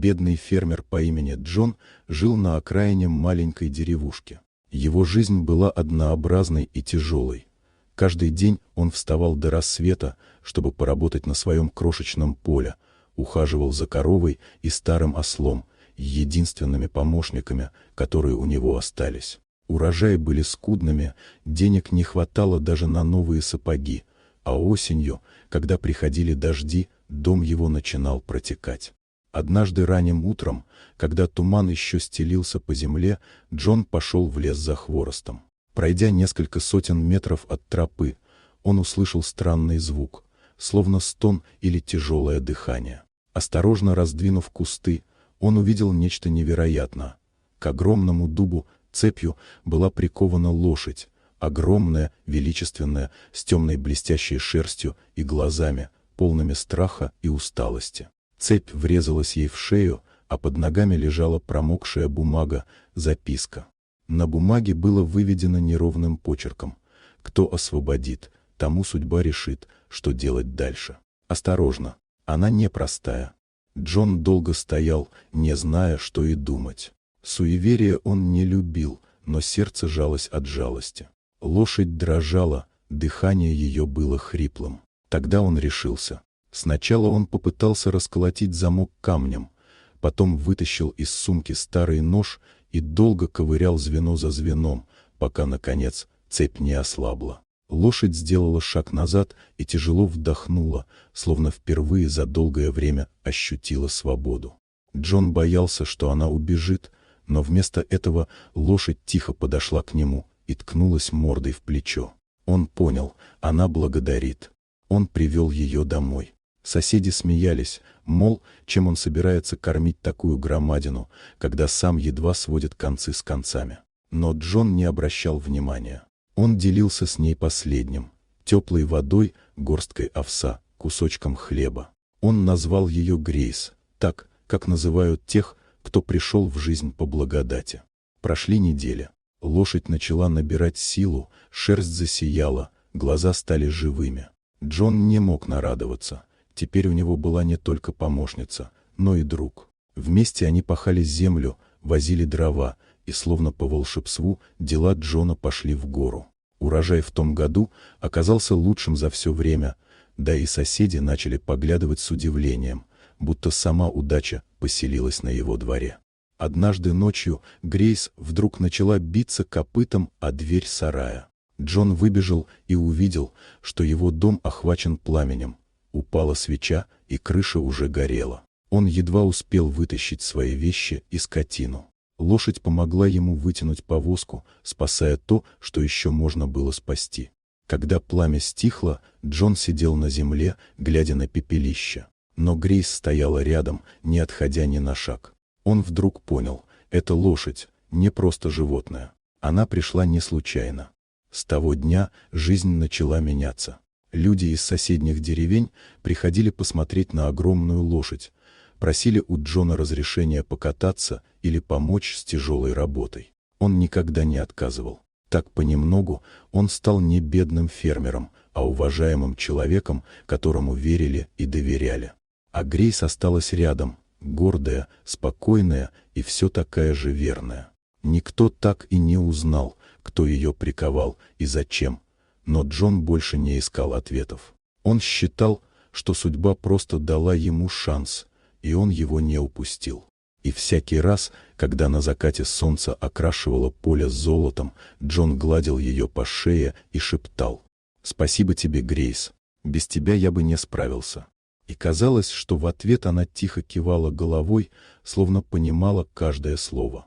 Бедный фермер по имени Джон жил на окраине маленькой деревушки. Его жизнь была однообразной и тяжелой. Каждый день он вставал до рассвета, чтобы поработать на своем крошечном поле, ухаживал за коровой и старым ослом, единственными помощниками, которые у него остались. Урожаи были скудными, денег не хватало даже на новые сапоги, а осенью, когда приходили дожди, дом его начинал протекать. Однажды ранним утром, когда туман еще стелился по земле, Джон пошел в лес за хворостом. Пройдя несколько сотен метров от тропы, он услышал странный звук, словно стон или тяжелое дыхание. Осторожно раздвинув кусты, он увидел нечто невероятное. К огромному дубу цепью была прикована лошадь, огромная, величественная, с темной блестящей шерстью и глазами, полными страха и усталости. Цепь врезалась ей в шею, а под ногами лежала промокшая бумага, записка. На бумаге было выведено неровным почерком: «Кто освободит, тому судьба решит, что делать дальше. Осторожно, она непростая». Джон долго стоял, не зная, что и думать. Суеверия он не любил, но сердце жалось от жалости. Лошадь дрожала, дыхание ее было хриплым. Тогда он решился. Сначала он попытался расколотить замок камнем, потом вытащил из сумки старый нож и долго ковырял звено за звеном, пока, наконец, цепь не ослабла. Лошадь сделала шаг назад и тяжело вдохнула, словно впервые за долгое время ощутила свободу. Джон боялся, что она убежит, но вместо этого лошадь тихо подошла к нему и ткнулась мордой в плечо. Он понял, она благодарит. Он привел ее домой. Соседи смеялись, мол, чем он собирается кормить такую громадину, когда сам едва сводит концы с концами. Но Джон не обращал внимания. Он делился с ней последним: теплой водой, горсткой овса, кусочком хлеба. Он назвал ее Грейс, так, как называют тех, кто пришел в жизнь по благодати. Прошли недели. Лошадь начала набирать силу, шерсть засияла, глаза стали живыми. Джон не мог нарадоваться. Теперь у него была не только помощница, но и друг. Вместе они пахали землю, возили дрова, и словно по волшебству дела Джона пошли в гору. Урожай в том году оказался лучшим за все время, да и соседи начали поглядывать с удивлением, будто сама удача поселилась на его дворе. Однажды ночью Грейс вдруг начала биться копытом о дверь сарая. Джон выбежал и увидел, что его дом охвачен пламенем. Упала свеча, и крыша уже горела. Он едва успел вытащить свои вещи и скотину. Лошадь помогла ему вытянуть повозку, спасая то, что еще можно было спасти. Когда пламя стихло, Джон сидел на земле, глядя на пепелище. Но Грейс стояла рядом, не отходя ни на шаг. Он вдруг понял, эта лошадь не просто животное. Она пришла не случайно. С того дня жизнь начала меняться. Люди из соседних деревень приходили посмотреть на огромную лошадь, просили у Джона разрешения покататься или помочь с тяжелой работой. Он никогда не отказывал. Так понемногу он стал не бедным фермером, а уважаемым человеком, которому верили и доверяли. А Грейс осталась рядом, гордая, спокойная и все такая же верная. Никто так и не узнал, кто ее приковал и зачем, но Джон больше не искал ответов. Он считал, что судьба просто дала ему шанс, и он его не упустил. И всякий раз, когда на закате солнце окрашивало поле золотом, Джон гладил ее по шее и шептал: «Спасибо тебе, Грейс, без тебя я бы не справился». И казалось, что в ответ она тихо кивала головой, словно понимала каждое слово.